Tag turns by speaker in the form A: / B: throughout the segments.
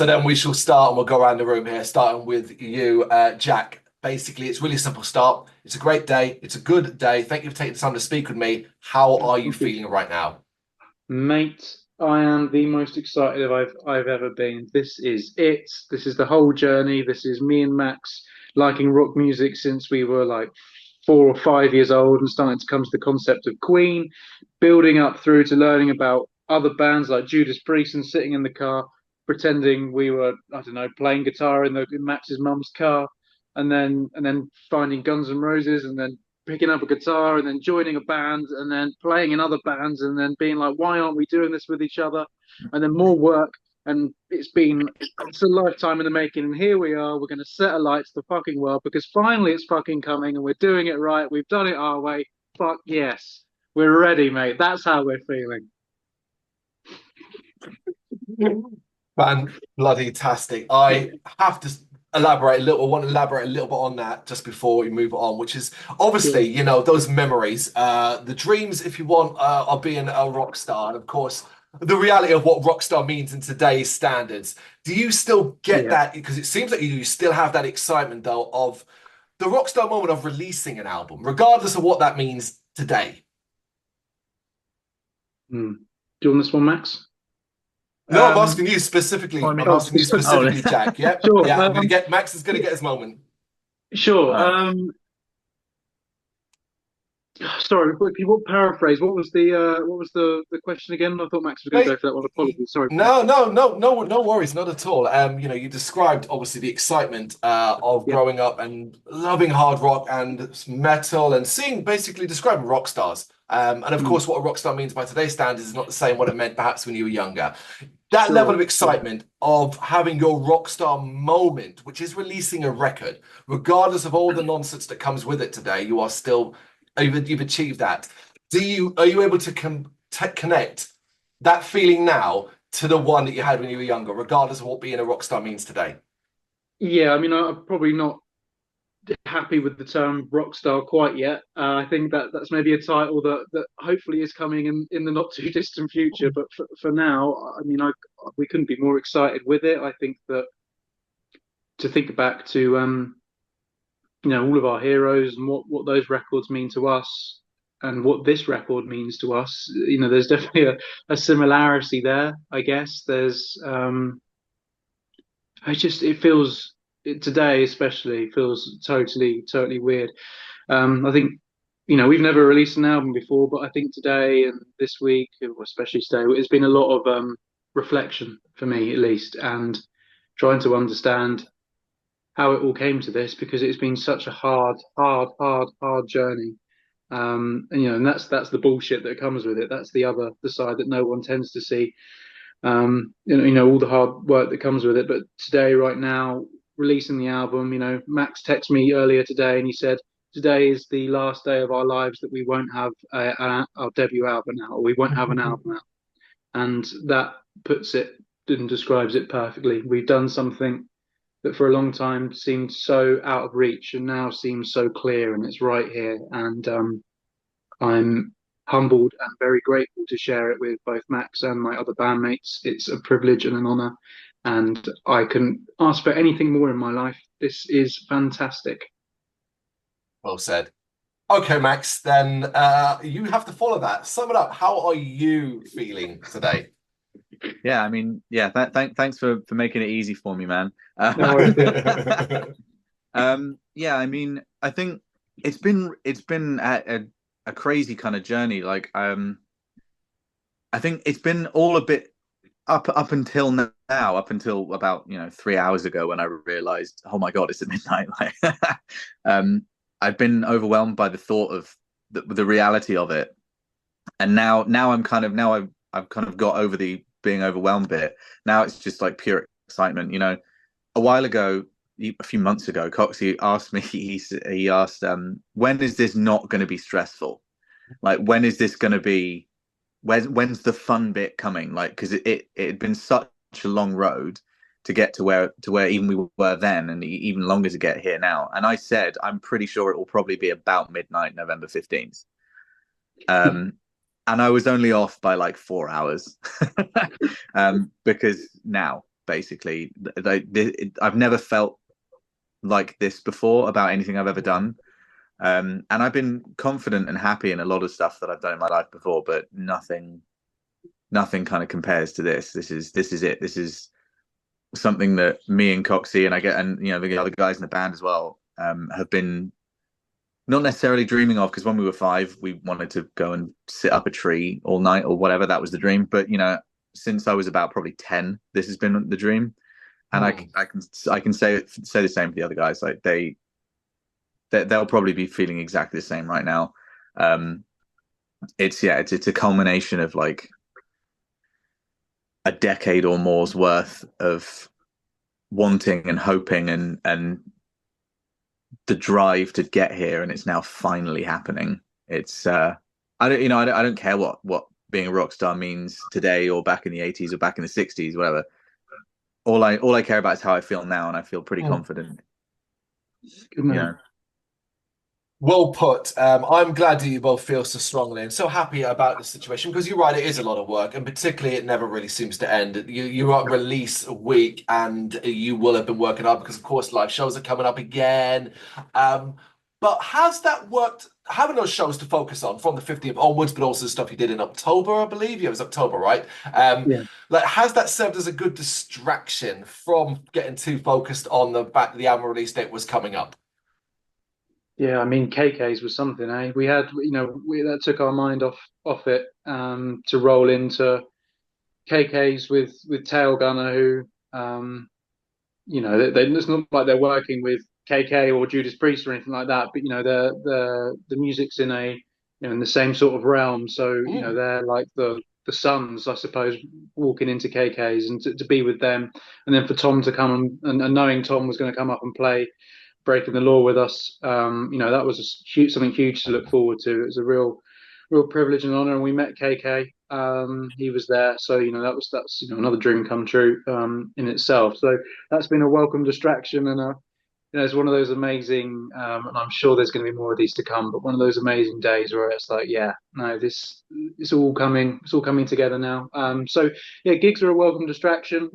A: So then we shall start and we'll go around the room here, starting with you, Jack. Basically, it's really a simple start. It's a great day. It's a good day. Thank you for taking the time to speak with me. How are you feeling right now?
B: Mate, I am the most excited I've ever been. This is it. This is the whole journey. This is me and Max liking rock music since we were like 4 or 5 years old and starting to come to the concept of Queen, building up through to learning about other bands like Judas Priest and sitting in the car pretending we were, I don't know, playing guitar in Max's mum's car, and then finding Guns N' Roses, and then picking up a guitar, and then joining a band, and then playing in other bands, and then being like, why aren't we doing this with each other? And then more work, and it's a lifetime in the making. And here we are, we're going to set alight to the fucking world because finally it's fucking coming, and we're doing it right. We've done it our way. Fuck yes, we're ready, mate. That's how we're feeling.
A: Man, bloody tastic. I have to elaborate a little, I want to elaborate a little bit on that just before we move on, which is obviously, those memories, the dreams, if you want, of being a rock star. And of course, the reality of what rock star means in today's standards. Do you still get
B: Yeah.
A: that? Because it seems like you still have that excitement, though, of the rock star moment of releasing an album, regardless of what that means today.
B: Hmm. Do you want this one, Max?
A: No, I'm
B: Um,
A: asking you specifically.
C: I mean,
A: I'm asking you
C: oh,
A: specifically, Jack. Yep.
B: sure.
A: Yeah, I'm gonna get Max is gonna get his moment.
B: Sure.
C: all right.
B: Sorry, if you want paraphrase, what was the question again? I thought Max was going to go
A: Mate,
B: for that one. Apologies. Sorry.
A: no worries, not at all. You described obviously the excitement of
B: Yeah.
A: growing up and loving hard rock and metal and seeing basically describing rock stars. And of
B: Mm,
A: course, what a rock star means by today's standards is not the same what it meant perhaps when you were younger. That level
B: sure.
A: of
B: Sure.
A: excitement of having your rock star moment, which is releasing a record, regardless of all the nonsense that comes with it today, you are still you've achieved that. Are you able to connect that feeling now to the one that you had when you were younger, regardless of what being a rock star means today?
B: Yeah, I mean, I'm probably not happy with the term rock star quite yet. I think that's maybe a title that hopefully is coming in the not too distant future. But for now, I mean, we couldn't be more excited with it. I think that to think back to all of our heroes and what those records mean to us and what this record means to us, there's definitely a similarity there. I guess there's it feels today especially feels totally weird. I think we've never released an album before, but I think today and this week, or especially today, it's been a lot of reflection for me at least, and trying to understand how it all came to this because it's been such a hard journey. And that's the bullshit that comes with it. That's the side that no one tends to see. All the hard work that comes with it. But today, right now, releasing the album, Max texted me earlier today and he said, today is the last day of our lives that we won't have our debut album out, or we won't have an album out. And that puts it and describes it perfectly. We've done something that for a long time seemed so out of reach and now seems so clear and it's right here. And I'm humbled and very grateful to share it with both Max and my other bandmates. It's a privilege and an honor, and I couldn't ask for anything more in my life. This is fantastic.
A: Well said. Okay, Max, then you have to follow that. Sum it up. How are you feeling today?
C: Yeah, I mean, yeah. Thanks for making it easy for me, man.
B: No worries.
C: Yeah, I mean, I think it's been a crazy kind of journey. Like, I think it's been all a bit up until now, up until about 3 hours ago when I realized, oh my God, it's at midnight. Like, um, I've been overwhelmed by the thought of the reality of it, and now I've kind of got over the being overwhelmed bit. Now it's just like pure excitement. A while ago, a few months ago, Coxy asked me. He asked, "When is this not going to be stressful? Like, when is this going to be? When's the fun bit coming? Like, because it had been such a long road to get to where even we were then, and even longer to get here now." And I said, "I'm pretty sure it will probably be about midnight, November 15th." Um, and I was only off by like 4 hours, because now basically. I've never felt like this before about anything I've ever done. And I've been confident and happy in a lot of stuff that I've done in my life before, but nothing kind of compares to this. This is it. This is something that me and Coxy and the other guys in the band as well have been not necessarily dreaming of, because when we were 5, we wanted to go and sit up a tree all night or whatever. That was the dream. But since I was about probably 10, this has been the dream. And I can say the same for the other guys. Like they'll probably be feeling exactly the same right now. It's a culmination of like a decade or more's worth of wanting and hoping and the drive to get here, and it's now finally happening. It's I don't care what being a rock star means today or back in the 80s or back in the 60s, whatever. All I care about is how I feel now, and I feel pretty confident.
B: Good man.
A: Well put. I'm glad that you both feel so strongly and so happy about the situation, because you're right, it is a lot of work, and particularly it never really seems to end. You're at release week, and you will have been working hard because, of course, live shows are coming up again. But has that worked, having those shows to focus on from the 15th onwards, but also the stuff you did in October, I believe? Yeah, it was October, right? Like, has that served as a good distraction from getting too focused on the fact that the album release date was coming up?
B: Yeah, I mean, KK's was something, eh? We had, that took our mind off it to roll into KK's with Tail Gunner, who, it's not like they're working with KK or Judas Priest or anything like that, but the music's in in the same sort of realm. So they're like the sons, I suppose, walking into KK's, and to be with them, and then for Tom to come and knowing Tom was going to come up and play Breaking the Law with us, that was something huge to look forward to. It was a real privilege and honor, and we met KK. He was there, so that's another dream come true in itself. So that's been a welcome distraction, and it's one of those amazing, and I'm sure there's going to be more of these to come, but one of those amazing days where it's like, yeah, no, it's all coming together now. So yeah, gigs are a welcome distraction.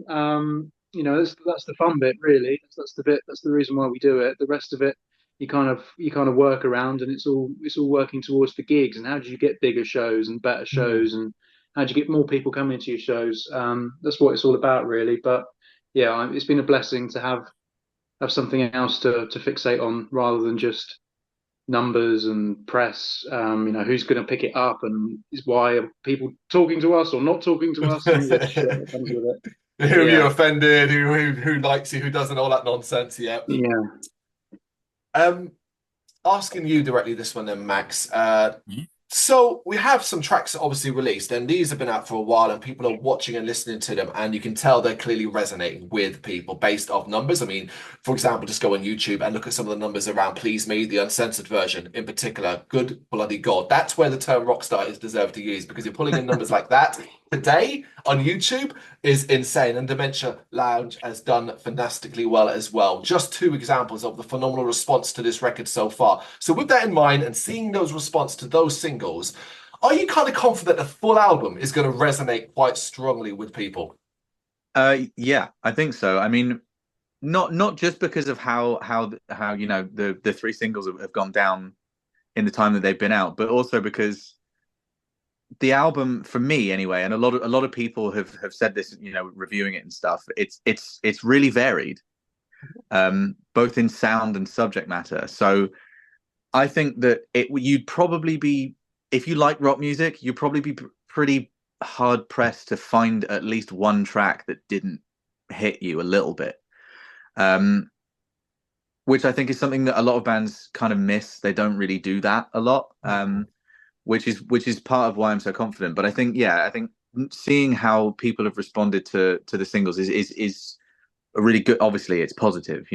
B: That's the fun bit, really. That's the reason why we do it. The rest of it, you kind of work around, and it's all working towards the gigs. And how do you get bigger shows and better shows, and how do you get more people coming to your shows? That's what it's all about, really. But yeah, it's been a blessing to have something else to fixate on, rather than just numbers and press. Who's going to pick it up, and why are people talking to us or not talking to us, and all the shit that comes with it.
A: Who you offended, who likes you, who doesn't, all that nonsense. Yeah. Asking you directly this one then, Max. So we have some tracks obviously released, and these have been out for a while, and people are watching and listening to them, and you can tell they're clearly resonating with people based off numbers. I mean, for example, just go on YouTube and look at some of the numbers around Please Me, the uncensored version in particular. Good bloody God. That's where the term rockstar is deserved to use, because you're pulling in numbers like that today on YouTube is insane. And Dementia Lounge has done fantastically well as well. Just 2 examples of the phenomenal response to this record so far. So with that in mind, and seeing those response to those singles, are you kind of confident the full album is going to resonate quite strongly with people?
C: Yeah, I think so. I mean, not just because of how the 3 singles have gone down in the time that they've been out, but also because the album, for me anyway, and a lot of people have said this, reviewing it and stuff, it's really varied, both in sound and subject matter. So I think that you'd probably be, if you like rock music, you'd probably be pretty hard pressed to find at least one track that didn't hit you a little bit, which I think is something that a lot of bands kind of miss. They don't really do that a lot. Which is part of why I'm so confident. But I think seeing how people have responded to the singles is a really good. Obviously, it's positive.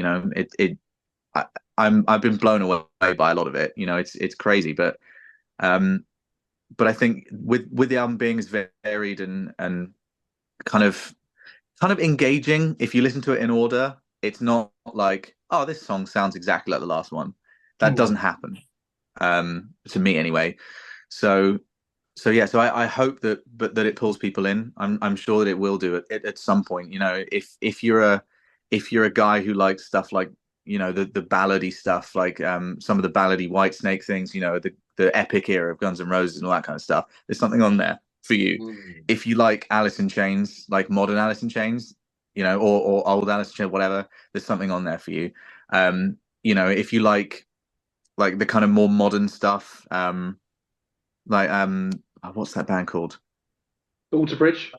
C: I've been blown away by a lot of it. It's crazy, but I think with the album being as varied and kind of engaging, if you listen to it in order, it's not like, oh, this song sounds exactly like the last one. That doesn't happen, to me anyway. So so I hope that that it pulls people in. I'm sure that it will do it at some point. You know, if you're a guy who likes stuff like, you know, the ballady stuff, like some of the ballady Whitesnake things, you know, the epic era of Guns N' Roses and all that kind of stuff, there's something on there for you.
A: Mm.
C: If you like Alice in Chains, like modern Alice in Chains, you know, or old Alice in Chains, whatever, there's something on there for you. You know, if you like the kind of more modern stuff, like what's that band called?
B: Alter Bridge.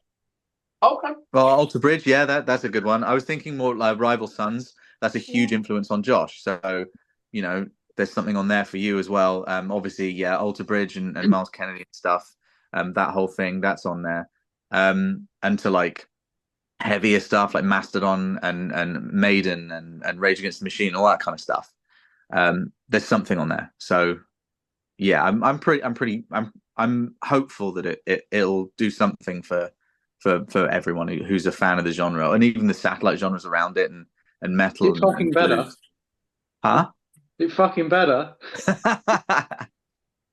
A: Okay.
C: Well, Alter Bridge, yeah, that's a good one. I was thinking more like Rival Sons. That's a huge influence on Josh. So, you know, there's something on there for you as well. Obviously, yeah, Alter Bridge and Miles Kennedy and stuff. That whole thing that's on there. And to like heavier stuff like Mastodon and Maiden and Rage Against the Machine, all that kind of stuff. There's something on there. So yeah, I'm hopeful that it'll do something for everyone who's a fan of the genre, and even the satellite genres around it, and metal
B: It
C: and
B: fucking better.
C: blues. Huh?
B: It fucking better.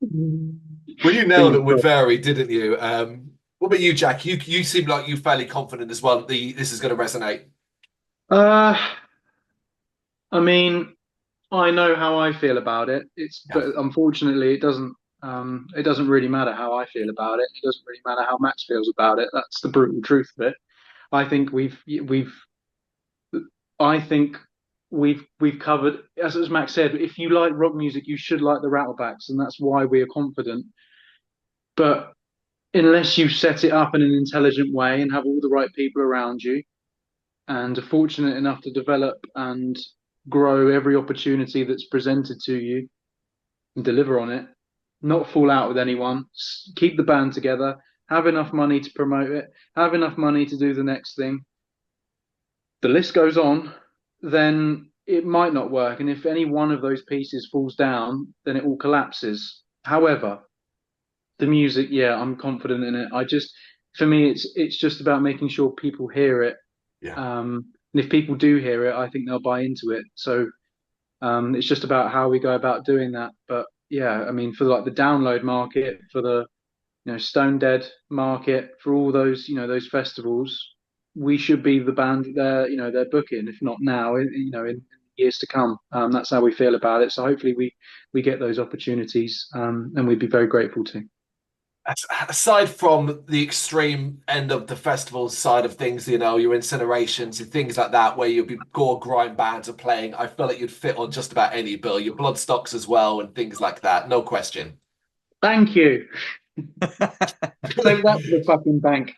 A: Well, you nailed it
B: Fingers
A: with
B: crossed.
A: Very, didn't you? What about you, Jack? You seem like you're fairly confident as well. This is going to resonate.
B: Uh, I mean, I know how I feel about it.
A: Yeah.
B: But unfortunately, it doesn't. It doesn't really matter how I feel about it. It doesn't really matter how Max feels about it. That's the brutal truth of it. I think I think we've covered, as Max said, if you like rock music, you should like the Rattlebacks, and that's why we are confident. But unless you set it up in an intelligent way and have all the right people around you, and are fortunate enough to develop and grow every opportunity that's presented to you and deliver on it, not fall out with anyone, keep the band together, have enough money to promote it, have enough money to do the next thing, the list goes on, then it might not work. And if any one of those pieces falls down, then it all collapses. However, the music, yeah, I'm confident in it. For me, it's just about making sure people hear it.
A: Yeah.
B: And if people do hear it, I think they'll buy into it. So it's just about how we go about doing that. But yeah, I mean, for like the download market, for the Stone Dead market, for all those those festivals, we should be the band that they're booking, if not now, in years to come. That's how we feel about it. So hopefully we get those opportunities, and we'd be very grateful to.
A: Aside from the extreme end of the festival side of things, your incinerations and things like that, where your gore grind bands are playing, I feel like you'd fit on just about any bill. Your Bloodstocks as well and things like that, no question.
B: Thank you. Take that to the fucking bank.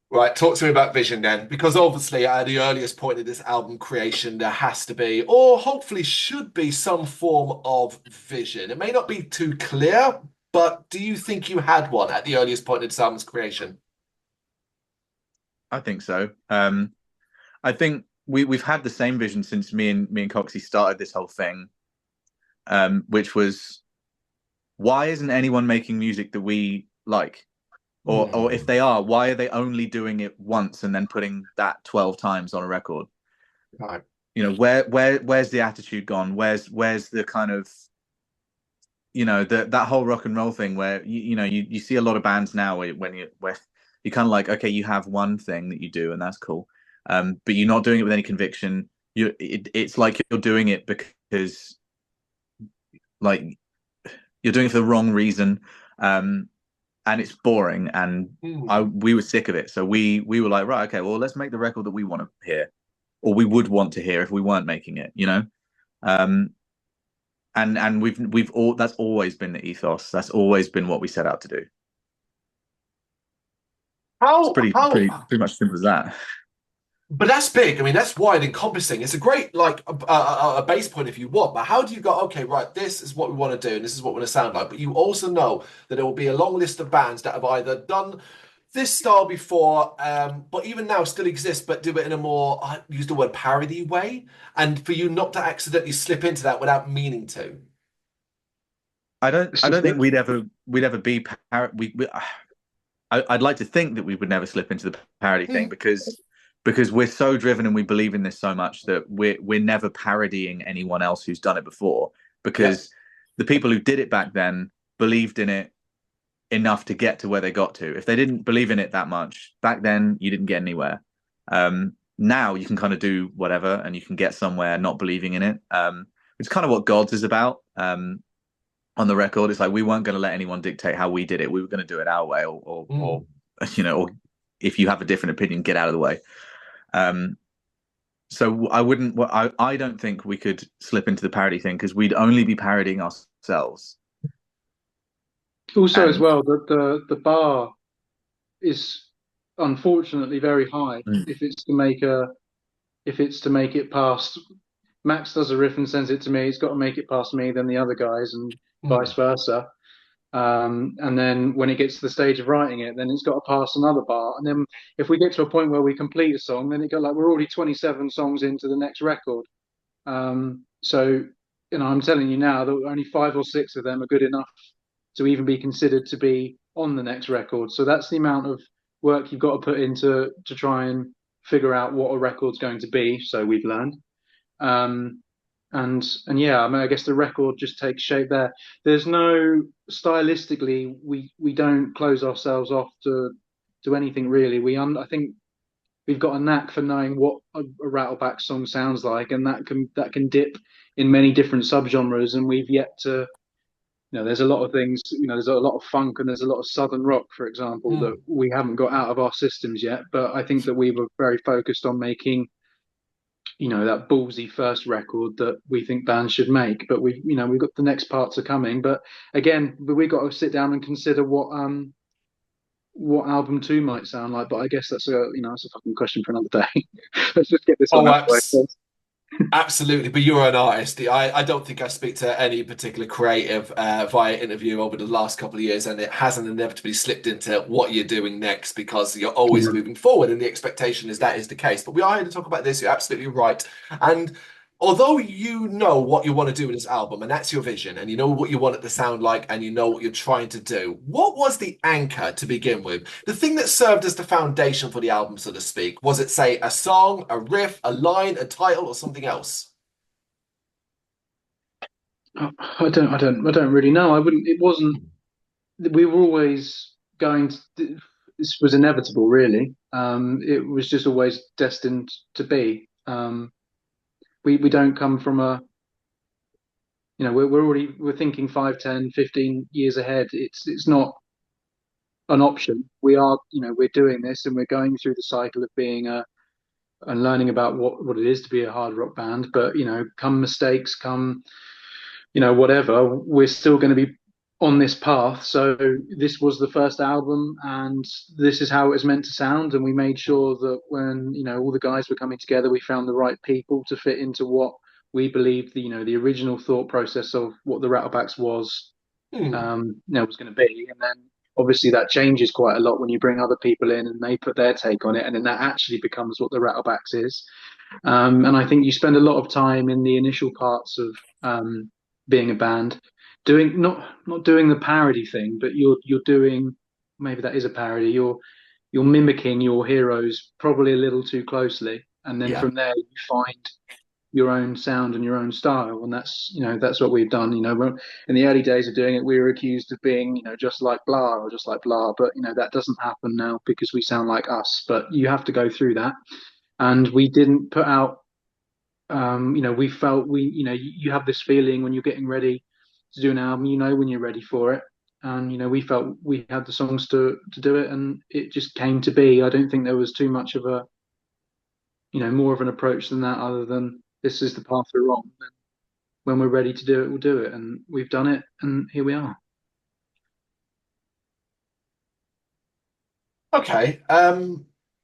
A: Right, talk to me about vision then, because obviously at the earliest point of this album creation, there has to be, or hopefully should be, some form of vision. It may not be too clear, but do you think you had one at the earliest point of this album's creation?
C: I think so. I think we've had the same vision since me and Coxy started this whole thing, which was, why isn't anyone making music that we like? Or if they are, why are they only doing it once and then putting that 12 times on a record?
A: Right.
C: Where's the attitude gone? Where's the kind of, that whole rock and roll thing where you see a lot of bands now where you kind of like, okay, you have one thing that you do and that's cool, but you're not doing it with any conviction. It's like you're doing it because like you're doing it for the wrong reason. And it's boring, and we were sick of it. So we were like, right, okay, well, let's make the record that we want to hear, or we would want to hear if we weren't making it, And we've all, that's always been the ethos. That's always been what we set out to do. It's pretty much simple as that.
A: But that's big. I mean, that's wide encompassing. It's a great, like, a base point if you want. But how do you go, okay, right, this is what we want to do, and this is what we want to sound like. But you also know that there will be a long list of bands that have either done this style before, but even now still exist, but do it in a more, I use the word parody way. And for you not to accidentally slip into that without meaning to.
C: I don't think we'd ever be I'd like to think that we would never slip into the parody thing because we're so driven and we believe in this so much that we're never parodying anyone else who's done it before, because the people who did it back then believed in it enough to get to where they got to. If they didn't believe in it that much back then, you didn't get anywhere. Now you can kind of do whatever and you can get somewhere not believing in it, which is kind of what Gods is about. On the record, it's like we weren't going to let anyone dictate how we did it. We were going to do it our way, or or if you have a different opinion, get out of the way. So I wouldn't. Well, I don't think we could slip into the parody thing because we'd only be parodying ourselves.
B: Also, as well, the bar is unfortunately very high if it's to make it past. Max does a riff and sends it to me. It's got to make it past me, then the other guys, and vice versa. And then when it gets to the stage of writing it, then it's got to pass another bar. And then if we get to a point where we complete a song, then it got like we're already 27 songs into the next record. So I'm telling you now that only 5 or 6 of them are good enough to even be considered to be on the next record. So that's the amount of work you've got to put into to try and figure out what a record's going to be. So we've learned. And yeah, I mean, I guess the record just takes shape there. There's no stylistically, we don't close ourselves off to anything really. I think we've got a knack for knowing what a Rattleback song sounds like, and that can dip in many different subgenres. And we've yet to, there's a lot of things. There's a lot of funk and there's a lot of southern rock, for example, that we haven't got out of our systems yet. But I think that we were very focused on making that ballsy first record that we think bands should make, but we've got the next parts are coming. But again, we've got to sit down and consider what album 2 might sound like. But I guess that's a fucking question for another day. Let's just get this on out of the way.
A: Absolutely, but you're an artist. I don't think I speak to any particular creative via interview over the last couple of years, and it hasn't inevitably slipped into what you're doing next because you're always moving forward, and the expectation is that is the case. But we are here to talk about this. You're absolutely right, and although you know what you want to do with this album, and that's your vision, and you know what you want it to sound like, and you know what you're trying to do, what was the anchor to begin with? The thing that served as the foundation for the album, so to speak? Was it, say, a song, a riff, a line, a title, or something else?
B: I don't really know. I wouldn't. It wasn't. We were always going to. This was inevitable, really. It was just always destined to be. We don't come from a we're thinking 5, 10, 15 years ahead. It's not an option. We are we're doing this and we're going through the cycle of being and learning about what it is to be a hard rock band. But come mistakes, come whatever, we're still going to be on this path. So this was the first album and this is how it was meant to sound, and we made sure that when all the guys were coming together, we found the right people to fit into what we believed the original thought process of what the Rattlebacks was was going to be. And then obviously that changes quite a lot when you bring other people in and they put their take on it, and then that actually becomes what the Rattlebacks is. And I think you spend a lot of time in the initial parts of being a band doing not doing the parody thing, but you're doing, maybe that is a parody, you're mimicking your heroes probably a little too closely, and then from there you find your own sound and your own style. And that's that's what we've done. In the early days of doing it, we were accused of being just like blah or just like blah, but that doesn't happen now because we sound like us. But you have to go through that, and we didn't put out we felt you have this feeling when you're getting ready to do an album, when you're ready for it. And we felt we had the songs to do it, and it just came to be. I don't think there was too much of a more of an approach than that, other than this is the path we're on, and when we're ready to do it, we'll do it. And we've done it, and here we are.
A: Okay.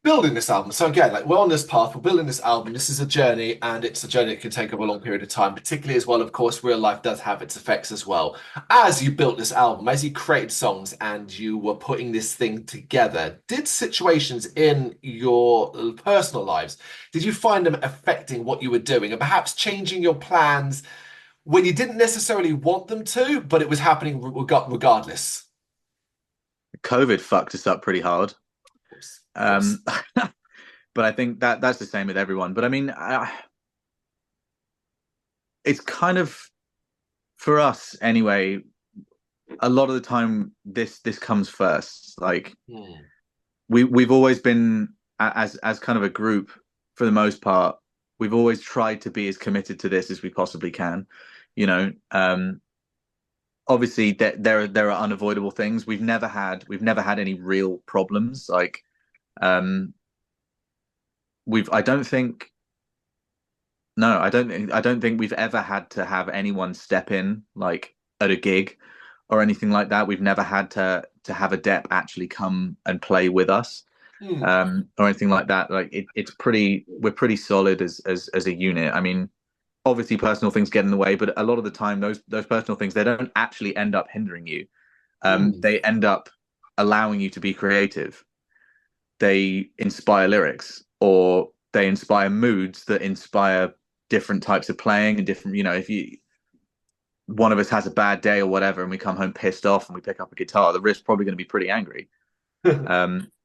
A: Building this album. So again, like we're on this path, we're building this album. This is a journey, and it's a journey that can take over a long period of time, particularly as well. Of course, real life does have its effects as well. As you built this album, as you created songs and you were putting this thing together, did situations in your personal lives, did you find them affecting what you were doing and perhaps changing your plans when you didn't necessarily want them to, but it was happening regardless?
C: COVID fucked us up pretty hard.
A: Of
C: But I think that's the same with everyone. But I mean, it's kind of, for us anyway, a lot of the time this comes first. Like
A: Hmm.
C: we've always been as kind of a group for the most part. We've always tried to be as committed to this as we possibly can. You know, obviously there are unavoidable things. We've never had any real problems. Like um, we've I don't think no, I don't think we've ever had to have anyone step in like at a gig or anything like that. We've never had to have a dep actually come and play with us
A: Hmm.
C: or anything like that. Like we're pretty solid as a unit. I mean, obviously personal things get in the way, but a lot of the time those personal things they don't actually end up hindering you.
A: Hmm.
C: They end up allowing you to be creative. They inspire lyrics or they inspire moods that inspire different types of playing and different, if you one of us has a bad day or whatever and we come home pissed off and we pick up a guitar, the riff's probably going to be pretty angry.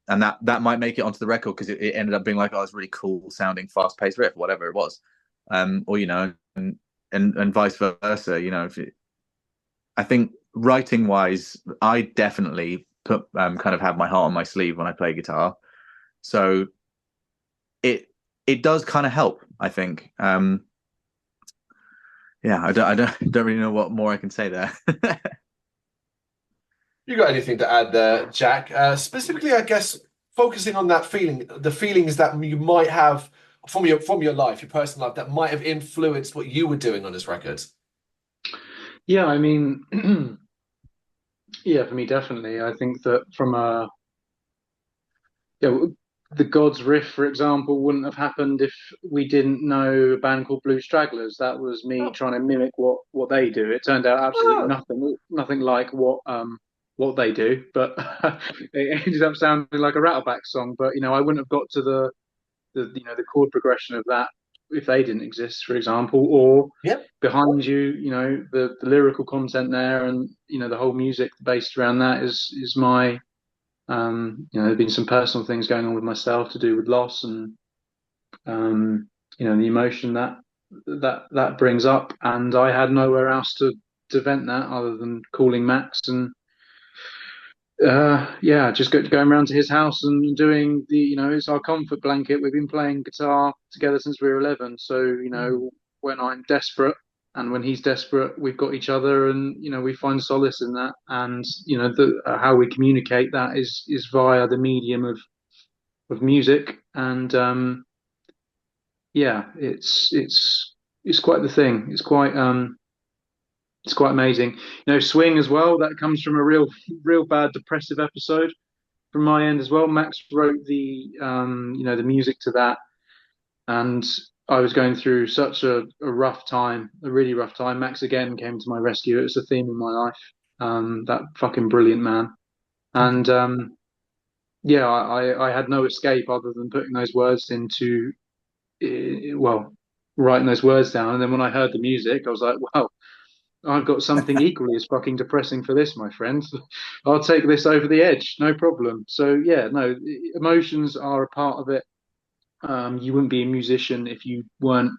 C: And that might make it onto the record because it ended up being like, oh, it's really cool sounding fast paced riff, whatever it was. Or and vice versa. I think writing wise, I definitely kind of have my heart on my sleeve when I play guitar. So it it does kind of help, I think. Yeah, I don't really know what more I can say there.
A: You got anything to add there, Jack? Specifically, I guess focusing on that feeling, the feelings that you might have from your life, your personal life, that might have influenced what you were doing on this record.
B: Yeah, I mean, yeah, for me definitely. I think that from a yeah, the Gods riff, for example, wouldn't have happened if we didn't know a band called Blue Stragglers. That was me
A: Oh,
B: trying to mimic what they do. It turned out absolutely
A: oh,
B: nothing like what they do, but it ended up sounding like a Rattleback song. But I wouldn't have got to the chord progression of that if they didn't exist, for example, or
A: yeah.
B: behind you, the lyrical content there, and the whole music based around that is my there've been some personal things going on with myself to do with loss and the emotion that brings up, and I had nowhere else to vent that other than calling Max and yeah, just going around to his house and doing it's our comfort blanket. We've been playing guitar together since we were 11, so
A: Hmm.
B: when I'm desperate and when he's desperate, we've got each other, and we find solace in that. And how we communicate that is via the medium of music. And yeah, it's quite the thing. It's quite amazing. Swing as well. That comes from a real bad depressive episode from my end as well. Max wrote the music to that, and I was going through such a rough time, a really rough time. Max again came to my rescue. It's a theme in my life. That fucking brilliant man. And yeah, I had no escape other than putting those words into, well, writing those words down. And then when I heard the music, I was like, wow, I've got something equally as fucking depressing for this, my friend. I'll take this over the edge, no problem. So yeah, no, emotions are a part of it. You wouldn't be a musician if you weren't,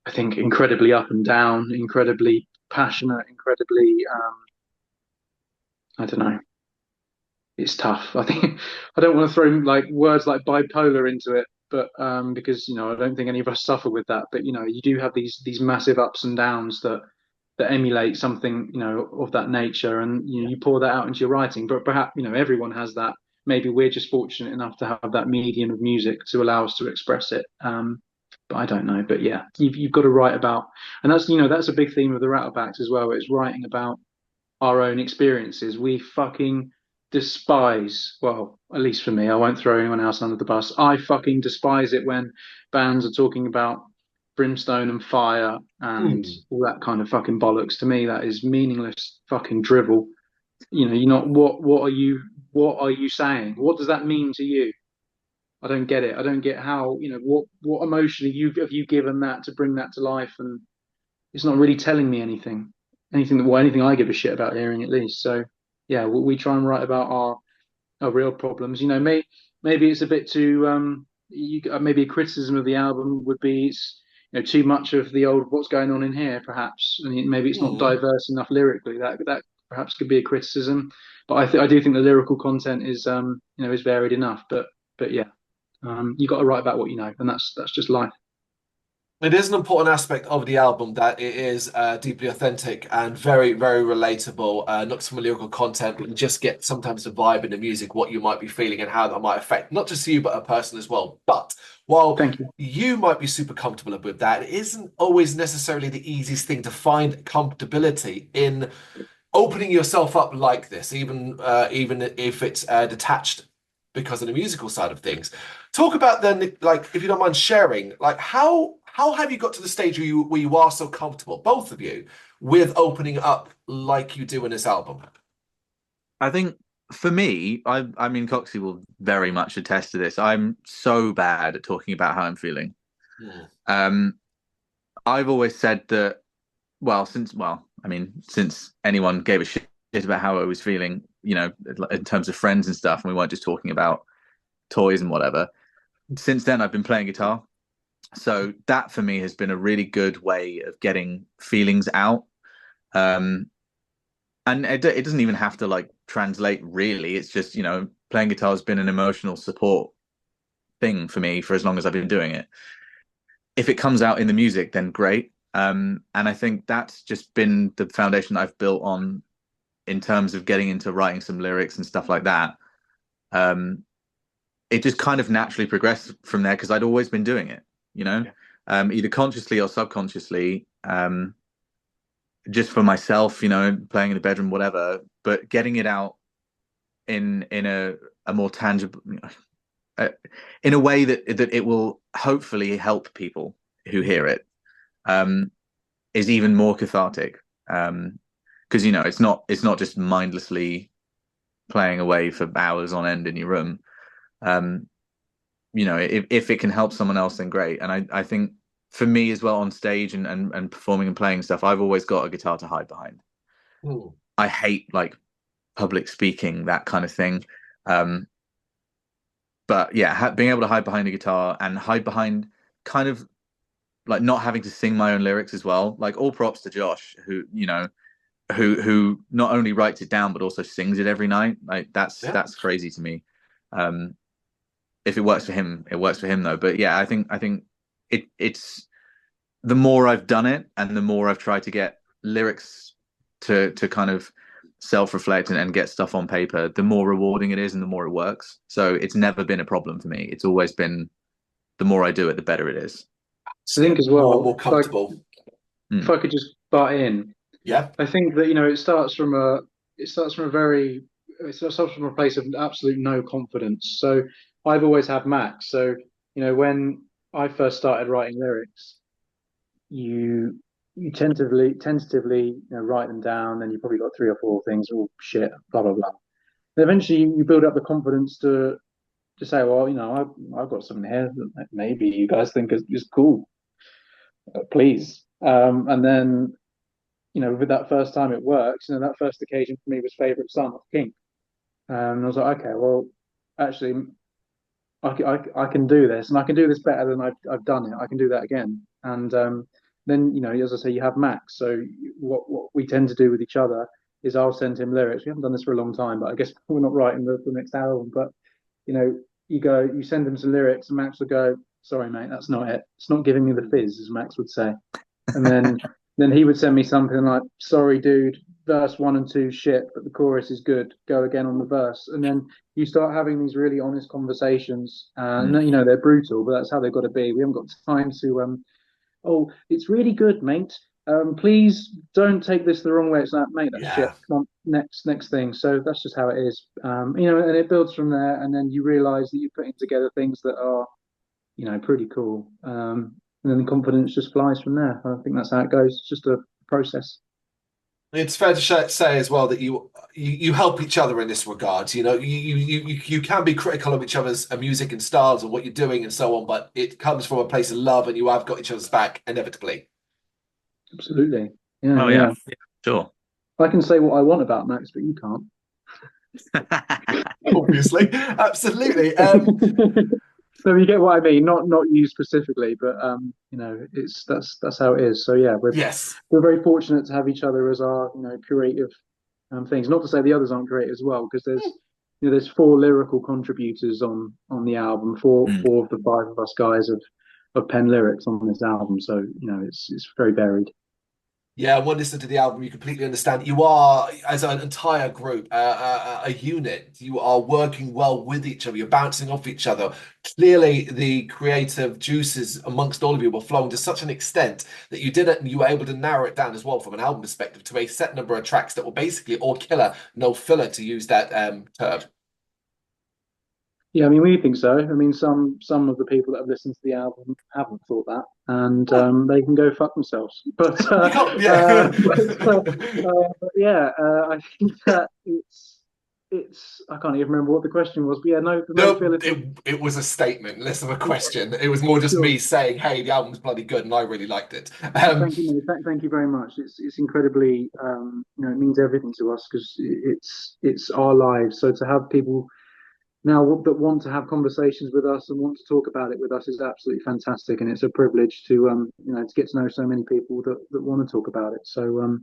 B: I think, incredibly up and down, incredibly passionate, incredibly, I don't know. It's tough. I think I don't want to throw like words like bipolar into it, but because I don't think any of us suffer with that. But you do have these massive ups and downs that emulate something of that nature, and you pour that out into your writing. But perhaps everyone has that. Maybe we're just fortunate enough to have that medium of music to allow us to express it. But I don't know. But yeah, you've got to write about, and that's a big theme of the Rattlebacks as well. It's writing about our own experiences. We fucking despise, well, at least for me, I won't throw anyone else under the bus. I fucking despise it when bands are talking about brimstone and fire and
A: Hmm.
B: all that kind of fucking bollocks. To me, that is meaningless fucking drivel. You're not what are you saying? What does that mean to you? I don't get it. I don't get how, what emotion have you given that to bring that to life, and it's not really telling me anything I give a shit about hearing at least. So yeah, we try and write about our real problems. Maybe it's a bit too maybe a criticism of the album would be it's too much of the old what's going on in here perhaps, and maybe it's not
A: Hmm.
B: diverse enough lyrically. That perhaps could be a criticism. But I do think the lyrical content is is varied enough. But yeah, you got to write about what you know, and that's just life.
A: It is an important aspect of the album that it is deeply authentic and very, very relatable. Not just from a lyrical content, but you just get sometimes the vibe in the music, what you might be feeling and how that might affect not just you, but a person as well. But while
B: Thank you.
A: you might be super comfortable with that, it isn't always necessarily the easiest thing to find comfortability in opening yourself up like this, even if it's detached because of the musical side of things. Talk about then, like, if you don't mind sharing, like how have you got to the stage where you are so comfortable, both of you, with opening up like you do in this album?
C: I think for me, I mean, Coxy will very much attest to this. I'm so bad at talking about how I'm feeling.
A: Hmm.
C: I've always said that, since anyone gave a shit about how I was feeling, in terms of friends and stuff, and we weren't just talking about toys and whatever. Since then, I've been playing guitar. So that for me has been a really good way of getting feelings out. And it doesn't even have to like translate really. It's just, playing guitar has been an emotional support thing for me for as long as I've been doing it. If it comes out in the music, then great. And I think that's just been the foundation I've built on in terms of getting into writing some lyrics and stuff like that. It just kind of naturally progressed from there because I'd always been doing it, either consciously or subconsciously, just for myself, playing in the bedroom, whatever. But getting it out in a more tangible, in a way that it will hopefully help people who hear it, is even more cathartic. Because it's not just mindlessly playing away for hours on end in your room. If it can help someone else, then great. And I think for me as well on stage and performing and playing stuff, I've always got a guitar to hide behind.
A: Ooh.
C: I hate like public speaking, that kind of thing. But yeah, being able to hide behind a guitar and hide behind kind of like not having to sing my own lyrics as well. Like all props to Josh, who not only writes it down but also sings it every night. Like that's crazy to me. If it works for him, it works for him though. But yeah, I think it's the more I've done it and the more I've tried to get lyrics to kind of self-reflect and get stuff on paper, the more rewarding it is and the more it works. So it's never been a problem for me. It's always been the more I do it, the better it is.
B: I think as well,
A: more comfortable.
B: If I could just butt in,
A: Yeah.
B: I think that it starts from a place of absolute no confidence. So I've always had Max. So when I first started writing lyrics, you tentatively write them down, then you probably got three or four things, all shit, blah blah blah. And eventually, you build up the confidence to say, well, I've got something here that maybe you guys think is cool. Please. And then with that first time it works, that first occasion for me was Favorite Son of King. And I was like, okay, well, actually, I can do this, and I can do this better than I've done it. I can do that again. And then, as I say, you have Max. So what we tend to do with each other is I'll send him lyrics. We haven't done this for a long time, but I guess we're not writing the next album. But, you send him some lyrics, and Max will go, sorry, mate, that's not it. It's not giving me the fizz, as Max would say. And then he would send me something like, sorry, dude, verse 1 and 2 shit, but the chorus is good. Go again on the verse. And then you start having these really honest conversations. And they're brutal, but that's how they've got to be. We haven't got time to oh, it's really good, mate. Please don't take this the wrong way. It's like, mate, that's shit. Come on, next thing. So that's just how it is. And it builds from there, and then you realize that you're putting together things that are, pretty cool. And then the confidence just flies from there. I think that's how it goes. It's just a process.
A: It's fair to say as well that you help each other in this regard. You can be critical of each other's music and styles and what you're doing and so on, but it comes from a place of love, and you have got each other's back inevitably.
B: Absolutely. Yeah.
C: Oh yeah, sure.
B: I can say what I want about Max, but you can't.
A: Obviously, absolutely.
B: So you get what I mean, not you specifically, but that's how it is. So yeah, we're very fortunate to have each other as our creative things. Not to say the others aren't great as well, because there's four lyrical contributors on the album.
C: Mm.
B: Four of the five of us guys have penned lyrics on this album, so it's very varied.
A: Yeah, when listening to the album, you completely understand. You are, as an entire group, a unit. You are working well with each other. You're bouncing off each other. Clearly, the creative juices amongst all of you were flowing to such an extent that you were able to narrow it down as well from an album perspective to a set number of tracks that were basically all killer, no filler, to use that term.
B: Yeah, I mean, we think so. I mean, some of the people that have listened to the album haven't thought that, and they can go fuck themselves. But
A: You can't, yeah.
B: yeah, I think that it's I can't even remember what the question was. But yeah, no
A: No,
B: filler.
A: it was a statement, less of a question. It was more just
B: Sure.
A: me saying, "Hey, the album's bloody good," and I really liked it.
B: Thank you, mate. Thank you very much. It's incredibly it means everything to us because it's our lives. So to have people now that want to have conversations with us and want to talk about it with us is absolutely fantastic, and it's a privilege to to get to know so many people that want to talk about it. So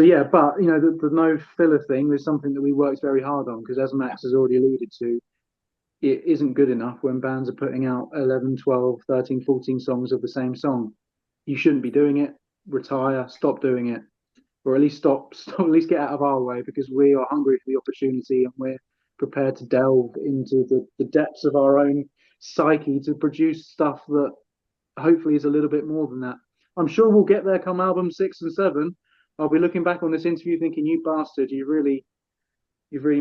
B: yeah, but the no filler thing is something that we worked very hard on because as Max has already alluded to, it isn't good enough when bands are putting out 11, 12, 13, 14 songs of the same song. You shouldn't be doing it. Retire, stop doing it, or at least stop, at least get out of our way because we are hungry for the opportunity and we're prepared to delve into the depths of our own psyche to produce stuff that hopefully is a little bit more than that. I'm sure we'll get there come album 6 and 7. I'll be looking back on this interview thinking, you bastard, you've really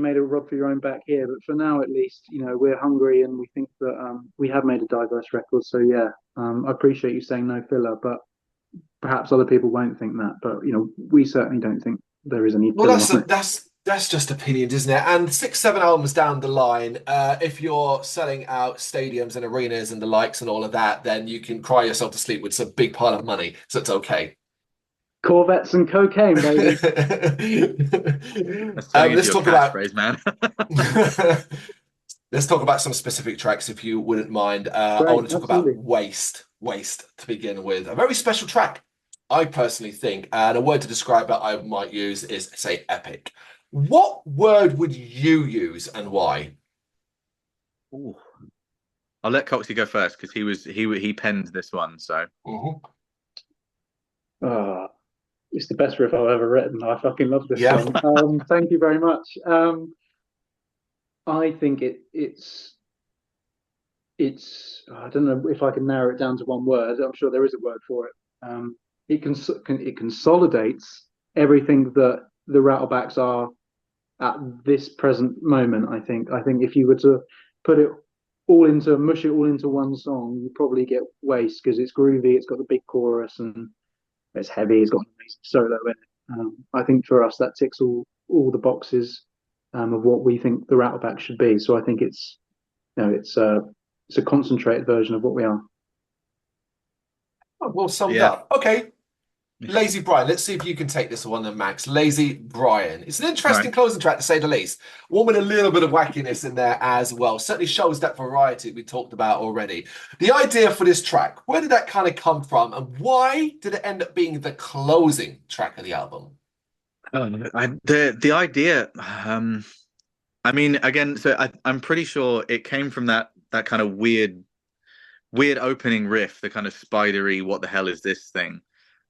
B: made a rub for your own back here. But for now, at least, we're hungry and we think that we have made a diverse record. So yeah, I appreciate you saying no filler, but perhaps other people won't think that. But we certainly don't think there is any
A: Well,
B: filler on it.
A: that's just opinions, isn't it? And 6, 7 albums down the line, if you're selling out stadiums and arenas and the likes and all of that, then you can cry yourself to sleep with some big pile of money. So it's okay.
B: Corvettes and cocaine, baby.
C: That's turning into
A: Let's
C: your
A: talk about
C: catchphrase, man.
A: let's talk about some specific tracks, if you wouldn't mind. I
B: Great,
A: want to talk about
B: absolutely.
A: Waste to begin with. A very special track, I personally think, and a word to describe it I might use is, say, epic. What word would you use and why?
C: Ooh. I'll let Coxy go first because he penned this one. So
A: Mhm.
B: Oh, it's the best riff I've ever written. I fucking love this
A: Yeah.
B: song. Thank you very much. I think it's I don't know if I can narrow it down to one word. I'm sure there is a word for it. It consolidates everything that the Rattlebacks are at this present moment. I think if you were to put it mush it all into one song, you probably get Waste because it's groovy, it's got the big chorus, and it's heavy. It's got an amazing solo in it. I think for us that ticks all the boxes of what we think the Rattleback should be. So I think it's a concentrated version of what we are.
A: Oh, well summed
C: yeah,
A: up. Okay. Lazy Brian. Let's see if you can take this one then, Max. Lazy Brian. It's an
C: all right.
A: interesting closing track to say the least. One with a little bit of wackiness in there as well. Certainly shows that variety we talked about already. The idea for this track, where did that kind of come from, and why did it end up being the closing track of the album?
C: The idea. I mean, again, so I'm pretty sure it came from that kind of weird opening riff, the kind of spidery, what the hell is this thing?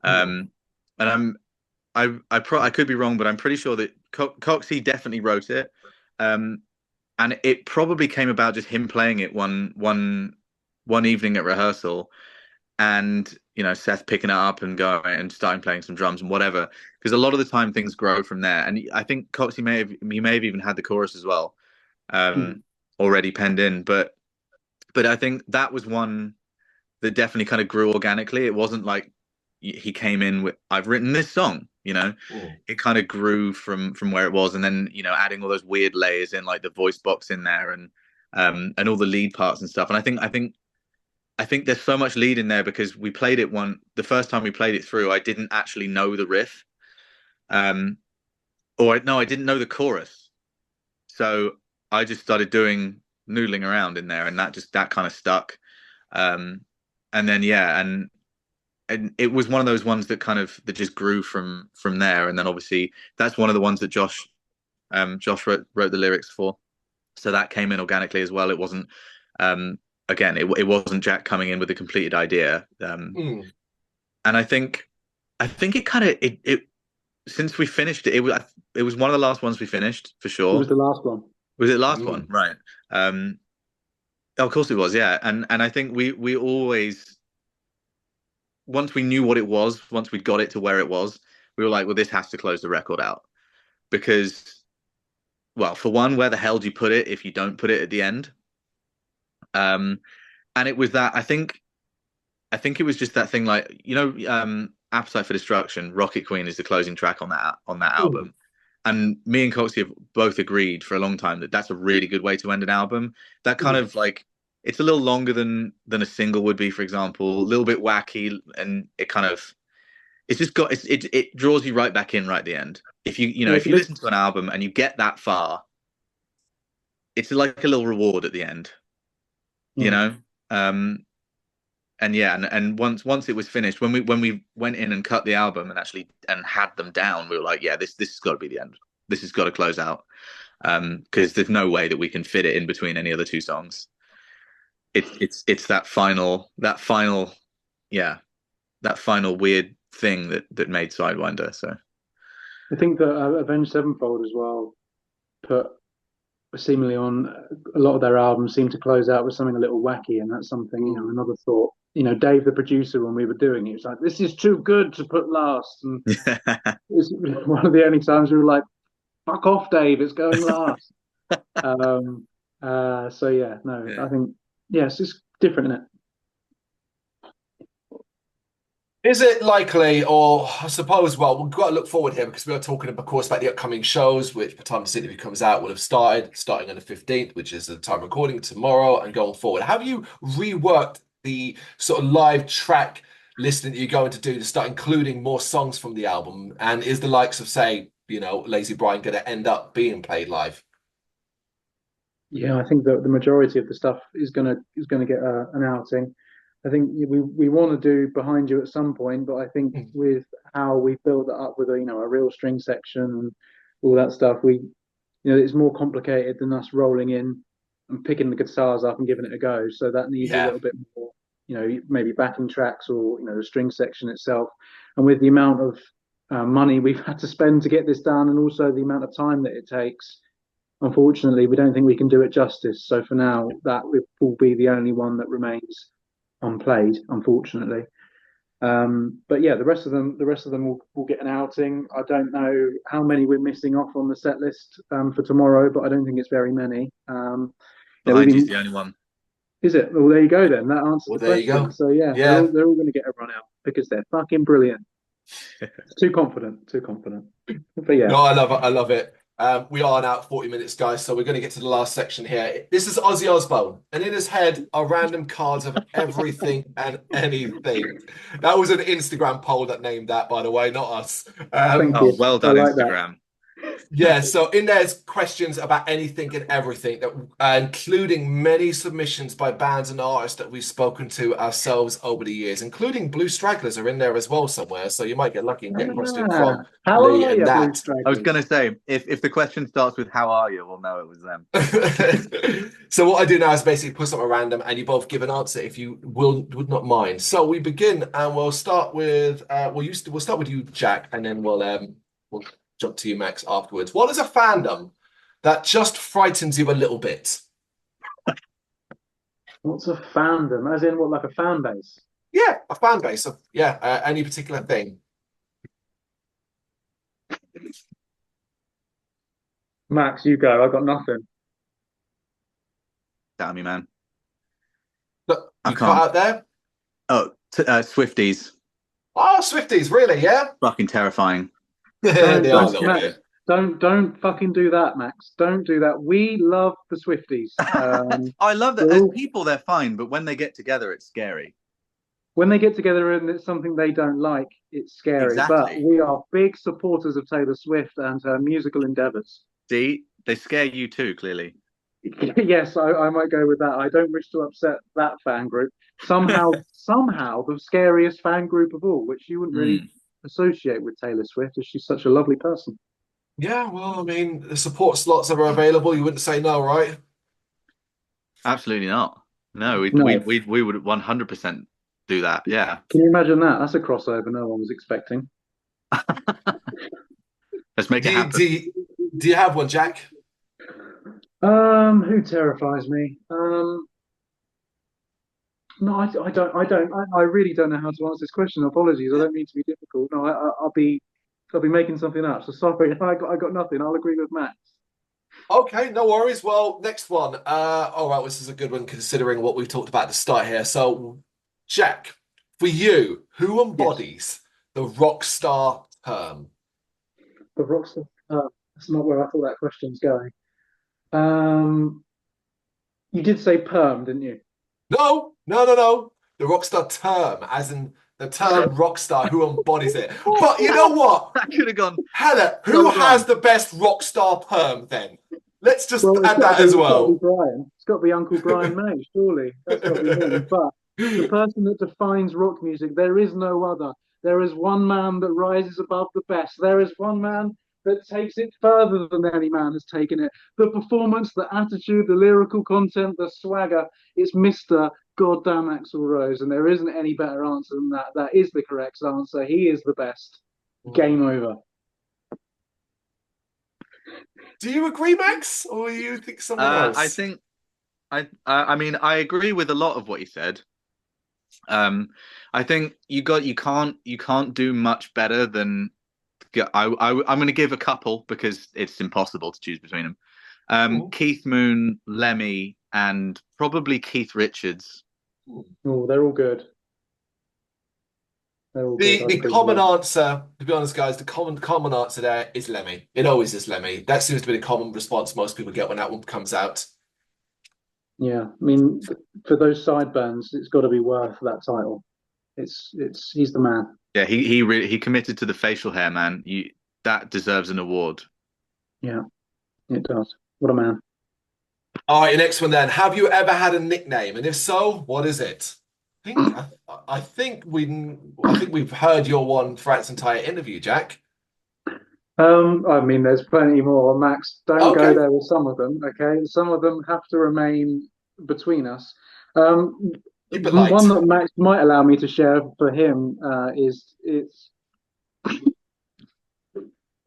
A: Hmm.
C: And I could be wrong, but I'm pretty sure that Coxey definitely wrote it. Um, and it probably came about just him playing it one evening at rehearsal, and Seth picking it up and going and starting playing some drums and whatever. Because a lot of the time things grow from there, and I think Coxey may have even had the chorus as well,
B: Mm.
C: already penned in, but I think that was one that definitely kind of grew organically. It wasn't like he came in with I've written this song,
A: Hmm.
C: it kind of grew from where it was, and then adding all those weird layers in, like the voice box in there, and all the lead parts and stuff. And I think there's so much lead in there because we played it the first time we played it through. I didn't actually know the riff, um, or no, I didn't know the chorus, so I just started doing noodling around in there, and that kind of stuck. Um, and then yeah, and it was one of those ones that just grew from there. And then obviously that's one of the ones that Josh wrote the lyrics for. So that came in organically as well. It wasn't again, it wasn't Jack coming in with a completed idea.
A: Mm.
C: And I think it kind of it since we finished it, it was one of the last ones we finished for
B: It
C: sure.
B: was the last one.
C: Was it the last
A: Mm.
C: one? Right. Of course it was, yeah. And I think we always, once we knew what it was, once we got it to where it was, we were like, well, this has to close the record out because, well, for one, where the hell do you put it if you don't put it at the end? And it was that I think it was just that thing, like, Appetite for Destruction, Rocket Queen is the closing track on that
B: Ooh.
C: album. And me and Coxy have both agreed for a long time that that's a really good way to end an album. That kind of like, it's a little longer than a single would be, for example, a little bit wacky, and it's just got it draws you right back in right at the end. If you listen to an album and you get that far, it's like a little reward at the end, you know. And yeah, and once it was finished, when we went in and cut the album and actually had them down, we were like, yeah, this has got to be the end. This has got to close out, because there's no way that we can fit it in between any other two songs. It's that final yeah, that final weird thing that made Sidewinder. So
B: I think that Avenged Sevenfold as well put seemingly on a lot of their albums seem to close out with something a little wacky, and that's something, another thought. Dave, the producer, when we were doing it, was like, "This is too good to put last," and it's one of the only times we were like, "Fuck off, Dave! It's going last." So yeah, no,
C: Yeah.
B: I think yes, it's different, isn't it?
A: Is it likely, or I suppose, well, we've got to look forward here because we are talking, of course, about the upcoming shows, which by the time this interview comes out will have starting on the 15th, which is the time recording tomorrow, and going forward. Have you reworked the sort of live track listing that you're going to do to start including more songs from the album? And is the likes of, say, Lazy Brian going to end up being played live?
B: Yeah, I think that the majority of the stuff is gonna get an outing. I think we want to do Behind You at some point, but I think with how we build that up with a real string section and all that stuff, it's more complicated than us rolling in and picking the guitars up and giving it a go. So that needs a
A: Yeah.
B: little bit more, maybe backing tracks or the string section itself. And with the amount of money we've had to spend to get this done, and also the amount of time that it takes, unfortunately, we don't think we can do it justice. So for now, that will be the only one that remains unplayed, unfortunately. But yeah, the rest of them will get an outing. I don't know how many we're missing off on the set list for tomorrow, but I don't think it's very many.
C: Behind You's the only one.
B: Is it? Well, there you go then. That answers the
A: there
B: question.
A: you go.
B: So yeah,
A: Yeah.
B: they're all going to get a run out because they're fucking brilliant. Too confident. But yeah.
A: No, I love it. We are now at 40 minutes, guys, so we're going to get to the last section here. This is Ozzy Osbourne, and in his head are random cards of everything and anything. That was an Instagram poll that named that, by the way, not us.
B: Thank you.
C: Well done,
B: I like that.
C: Instagram.
A: Yeah, so in there's questions about anything and everything, that including many submissions by bands and artists that we've spoken to ourselves over the years, including Blue Stragglers are in there as well somewhere. So you might get lucky and get a question from
B: How
A: Lee
B: are
A: and
B: you, Blue
A: that.
B: Stragglers?
C: I was going to say, if the question starts with "How are you?" we'll know it was them.
A: So what I do now is basically put something random, and you both give an answer if you would not mind. So we begin, and we'll start with we'll start with you, Jack, and then we'll jump to you, Max, afterwards. What is a fandom that just frightens you a little bit?
B: What's a fandom? As in what, like a fan base?
A: Yeah, a fan base of any particular thing.
B: Max, you go. I got nothing.
C: Damn you, man.
A: Look,
C: I
A: you
C: can't.
A: cut out there.
C: Oh, Swifties.
A: Oh, Swifties, really? Yeah.
C: Fucking terrifying.
A: They are a little
B: Max,
A: bit.
B: don't fucking do that, Max. Don't do that. We love the Swifties.
C: I love that. As people, they're fine, but when they get together, it's scary.
B: When they get together and it's something they don't like, it's scary.
C: Exactly.
B: But we are big supporters of Taylor Swift and her musical endeavors.
C: See, they scare you too, clearly.
B: Yes, I might go with that. I don't wish to upset that fan group. Somehow, the scariest fan group of all, which you wouldn't really
C: Hmm.
B: associate with Taylor Swift, as she's such a lovely person.
A: Yeah, well, I mean, the support slots that are available, you wouldn't say no, right?
C: Absolutely not. No,
B: No,
C: we would 100% do that. Yeah.
B: can you imagine that? That's a crossover no one was expecting.
C: Let's make
A: Do
C: it
A: you,
C: happen.
A: do you, do you have one, Jack?
B: Who terrifies me? No, I don't, I really don't know how to answer this question. Apologies, I don't mean to be difficult. No, I'll be making something up. So sorry, I got nothing. I'll agree with Matt.
A: Okay, no worries. Well, next one. All right, this is a good one considering what we've talked about at the start here. So, Jack, for you, who
B: Yes,
A: embodies the rock star term?
B: the rockstar. That's not where I thought that question's going. Um, you did say perm, didn't you?
A: No, no, no, no. The rock star term, as in the term rock star, who embodies it? But you know what?
C: That could have gone
A: Hannah,
C: so
A: who has
C: wrong.
A: the best rock star perm then? Let's just
B: Well,
A: add that as
B: it's got to be
A: well.
B: Brian. It's got to be Uncle Brian May, surely. That's got to be him. But the person that defines rock music, there is no other. There is one man that rises above the best. There is one man that takes it further than any man has taken it. The performance, the attitude, the lyrical content, the swagger. It's Mr. Goddamn Axl Rose, and there isn't any better answer than that. That is the correct answer. He is the best. Game over.
A: Do you agree, Max, or you think something
C: I
A: else?
C: think I mean I agree with a lot of what you said. Um, I think you can't do much better than I'm going to give a couple because it's impossible to choose between them.
A: Hmm.
C: Keith Moon, Lemmy, and probably Keith Richards.
B: Oh, they're all good. They're all good. I'd
A: The
B: agree with
A: common
B: that.
A: answer, to be honest, guys, the common answer there is Lemmy. It always is Lemmy. That seems to be the common response most people get when that one comes out.
B: Yeah, I mean, for those side bands, it's got to be worth that title. He's the man.
C: Yeah, he committed to the facial hair, man. That deserves an award.
B: Yeah, it does. What a man.
A: All right, your next one then. Have you ever had a nickname? And if so, what is it? I think we've heard your one throughout this entire interview, Jack.
B: I mean, there's plenty more. Max, don't go
A: Okay,
B: there with some of them. Okay, some of them have to remain between us. Um,
A: keep it
B: one
A: light.
B: that Max might allow me to share for him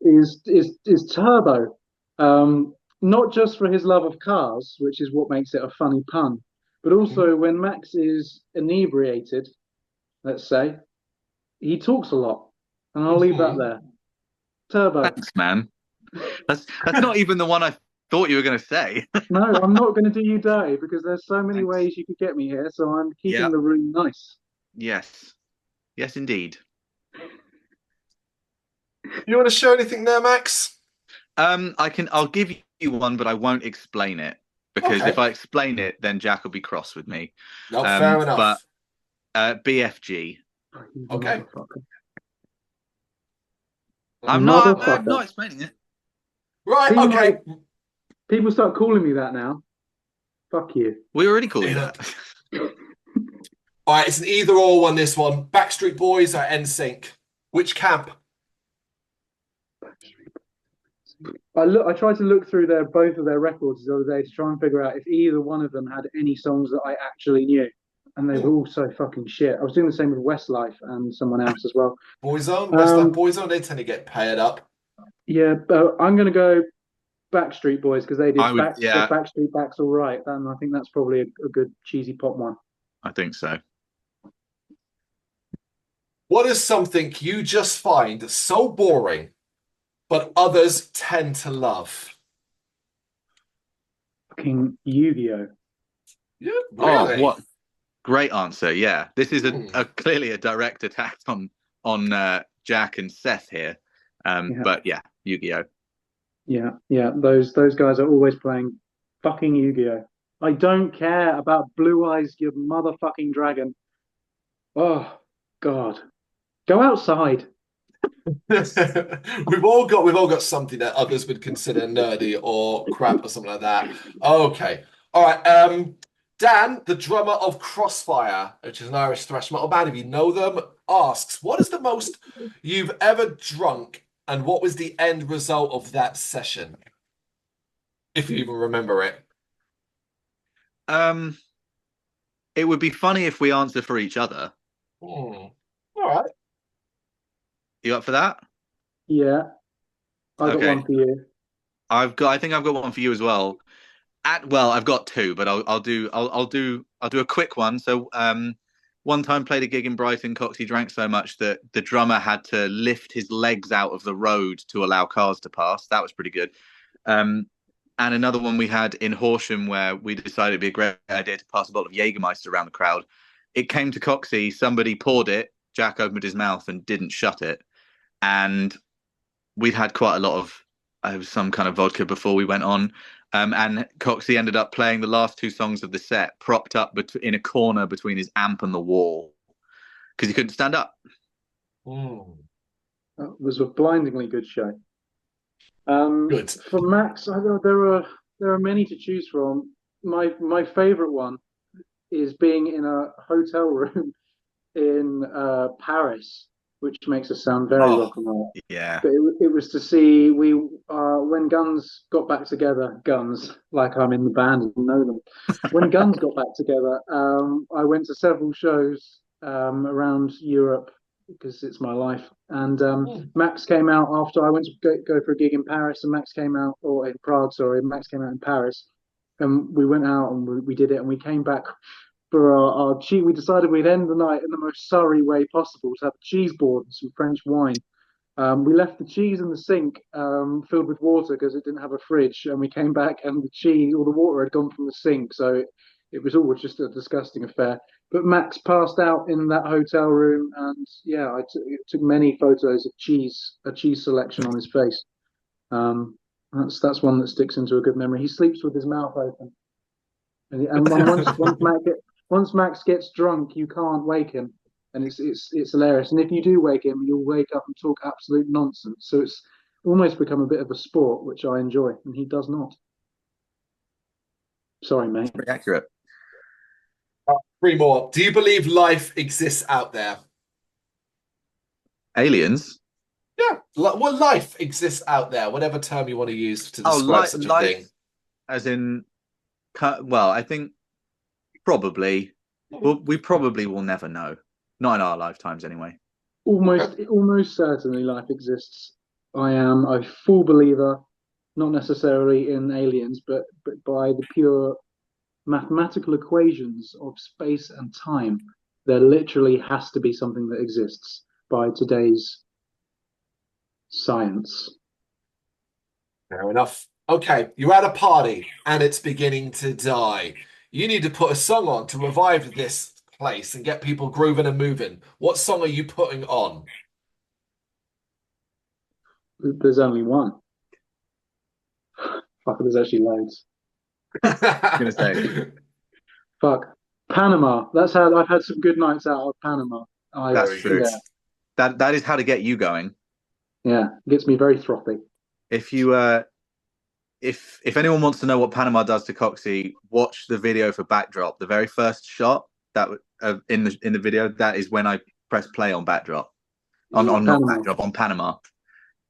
B: is Turbo. Not just for his love of cars, which is what makes it a funny pun, but also when Max is inebriated, let's say, he talks a lot. And I'll leave that
A: Mhm.
B: there. Turbo.
C: Thanks, man. That's not even the one I thought you were going to say.
B: No, I'm not going to do you dirty because there's so many
C: Thanks.
B: ways you could get me here, so I'm keeping
C: Yeah.
B: the room nice.
C: Yes. Yes, indeed.
A: You want to show anything there, Max?
C: I'll give you one, but I won't explain it because if
A: Okay.
C: I explain it, then Jack will be cross with me.
A: No, fair
C: But
A: enough.
C: BFG.
B: Oh, you
A: Okay.
B: motherfucker.
C: I'm
B: Motherfucker.
C: not explaining it.
A: Right,
B: See, like,
A: okay.
B: people start calling me that now. Fuck you.
C: We already call you
A: You know,
C: that.
A: all right, it's an either or one, this one. Backstreet Boys or NSYNC? Which camp?
B: I tried to look through both of their records the other day to try and figure out if either one of them had any songs that I actually knew, and they were
A: Hmm.
B: all so fucking shit. I was doing the same with Westlife and someone else as well.
A: Boyzone, Westlife
B: Um,
A: Boyzone, they tend to get paired up.
B: yeah, but I'm gonna go Backstreet Boys because they
C: I
B: did
C: would, yeah,
B: Backstreet Back's all right, and I think that's probably a good cheesy pop one.
C: I think so.
A: What is something you just find so boring, but others tend to love?
B: Fucking Yu-Gi-Oh.
A: Yeah,
C: Oh,
A: really?
C: what great answer. Yeah. This is
A: Hmm.
C: a clearly a direct attack on Jack and Seth here.
B: Yeah,
C: But yeah, Yu-Gi-Oh.
B: yeah. Those guys are always playing fucking Yu-Gi-Oh. I don't care about Blue Eyes, you motherfucking dragon. Oh God, go outside.
A: We've all got something that others would consider nerdy or crap or something like that. Okay. All right. Dan, the drummer of Crossfire, which is an Irish thrash metal band, if you know them, asks, what is the most you've ever drunk and what was the end result of that session? If you even remember it.
C: Um, it would be funny if we answer for each other.
A: Hmm. All right.
C: You up for that?
B: Yeah, I got
C: Okay.
B: one for you.
C: I think I've got one for you as well. Well, I've got two, but I'll do a quick one. So, one time played a gig in Brighton. Coxy drank so much that the drummer had to lift his legs out of the road to allow cars to pass. That was pretty good. Um, and another one we had in Horsham where we decided it'd be a great idea to pass a bottle of Jägermeister around the crowd. It came to Coxy, somebody poured it, Jack opened his mouth and didn't shut it. And we'd had quite a lot of some kind of vodka before we went on. And Coxey ended up playing the last two songs of the set, propped up in a corner between his amp and the wall because he couldn't stand up.
A: Hmm.
B: That was a blindingly good show.
A: Good.
B: For Max, there are many to choose from. My favorite one is being in a hotel room in Paris, which makes us sound very
C: Oh,
B: rock and roll.
C: yeah.
B: But it was to see when Guns got back together, Guns, like I'm in the band and know them. When Guns got back together, I went to several shows around Europe because it's my life. And
A: Hmm.
B: Max came out after I went to go for a gig in Paris, and Max came out, or in Prague, sorry, Max came out in Paris. And we went out and we did it, and we came back for our cheese. We decided we'd end the night in the most Surrey way possible to have a cheese board and some French wine. We left the cheese in the sink filled with water because it didn't have a fridge, and we came back and the cheese or the water had gone from the sink, so it was all just a disgusting affair. But Max passed out in that hotel room, and yeah, took many photos of a cheese selection on his face. That's one that sticks into a good memory. He sleeps with his mouth open, and once Max gets drunk, you can't wake him, and it's hilarious. And if you do wake him, you'll wake up and talk absolute nonsense. So it's almost become a bit of a sport, which I enjoy, and he does not. Sorry, mate.
C: Pretty accurate.
A: Three more. Do you believe life exists out there?
C: Aliens.
A: Yeah. Well, life exists out there, whatever term you want to use to
C: Oh,
A: describe such a thing.
C: life, as in, well, I think probably. Well, we probably will never know. Not in our lifetimes, anyway.
A: Okay.
B: Almost certainly, life exists. I am a full believer, not necessarily in aliens, but by the pure mathematical equations of space and time, there literally has to be something that exists by today's science.
A: Fair enough. Okay, you're at a party and it's beginning to die. You need to put a song on to revive this place and get people grooving and moving. What song are you putting on?
B: There's only one. Fuck, there's actually loads.
C: I'm gonna say
B: Fuck. Panama. That's how I've had some good nights out of Panama. I
C: that's
A: Very
C: true.
A: good.
B: yeah,
C: That is how to get you going.
B: yeah. Gets me very frothy.
C: If you if anyone wants to know what Panama does to Coxey, watch the video for Backdrop. The very first shot that in the video, that is when I press play on Backdrop. On not
B: Panama.
C: Backdrop, on Panama.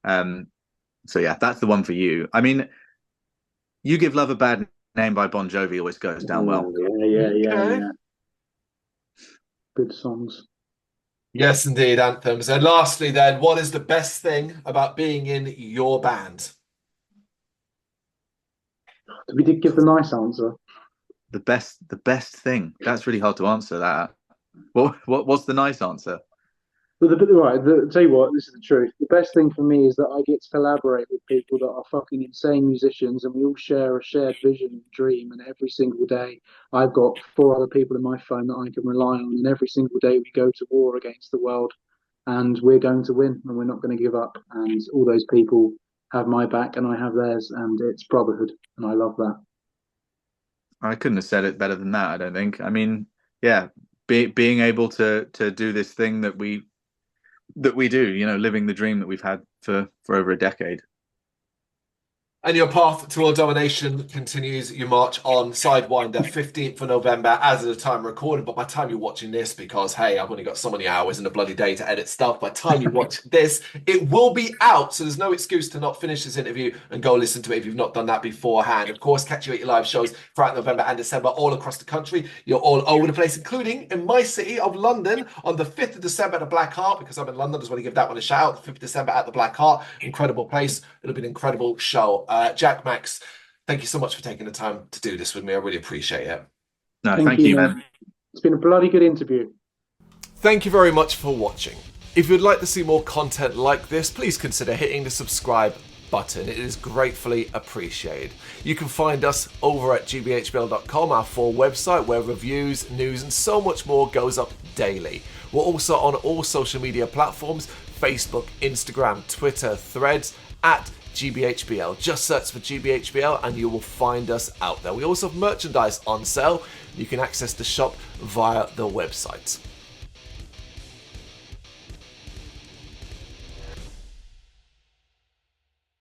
C: Um so yeah, that's the one for you. I mean, You Give Love a Bad Name by Bon Jovi always goes down well.
A: Okay.
B: Yeah. Good songs.
A: Yes, indeed, anthems. And lastly, then, what is the best thing about being in your band?
B: We did give the nice answer.
C: The best thing. That's really hard to answer that. What's the nice answer?
B: But tell you what, this is the truth. The best thing for me is that I get to collaborate with people that are fucking insane musicians, and we all share a shared vision and dream. And every single day, I've got four other people in my phone that I can rely on. And every single day, we go to war against the world, and we're going to win, and we're not going to give up. And all those people have my back, and I have theirs, and it's brotherhood, and I love that.
C: I couldn't have said it better than that, I don't think. I mean, yeah, being able to do this thing that that we do, you know, living the dream that we've had for over a decade.
A: And your path to world domination continues. You march on Sidewinder, 15th of November, as of the time recorded. But by the time you're watching this, because hey, I've only got so many hours in a bloody day to edit stuff. By the time you watch this, it will be out. So there's no excuse to not finish this interview and go listen to it if you've not done that beforehand. Of course, catch you at your live shows throughout November and December, all across the country. You're all over the place, including in my city of London on the 5th of December at the Black Heart, because I'm in London. I just want to give that one a shout out. The 5th of December at the Black Heart. Incredible place. It'll be an incredible show. Jack, Max, thank you so much for taking the time to do this with me. I really appreciate it.
C: No, thank you, man.
B: It's been a bloody good interview.
A: Thank you very much for watching. If you'd like to see more content like this, please consider hitting the subscribe button. It is gratefully appreciated. You can find us over at gbhbl.com, our full website, where reviews, news, and so much more goes up daily. We're also on all social media platforms: Facebook, Instagram, Twitter, Threads, at GBHBL. Just search for GBHBL and you will find us out there. We also have merchandise on sale. You can access the shop via the website.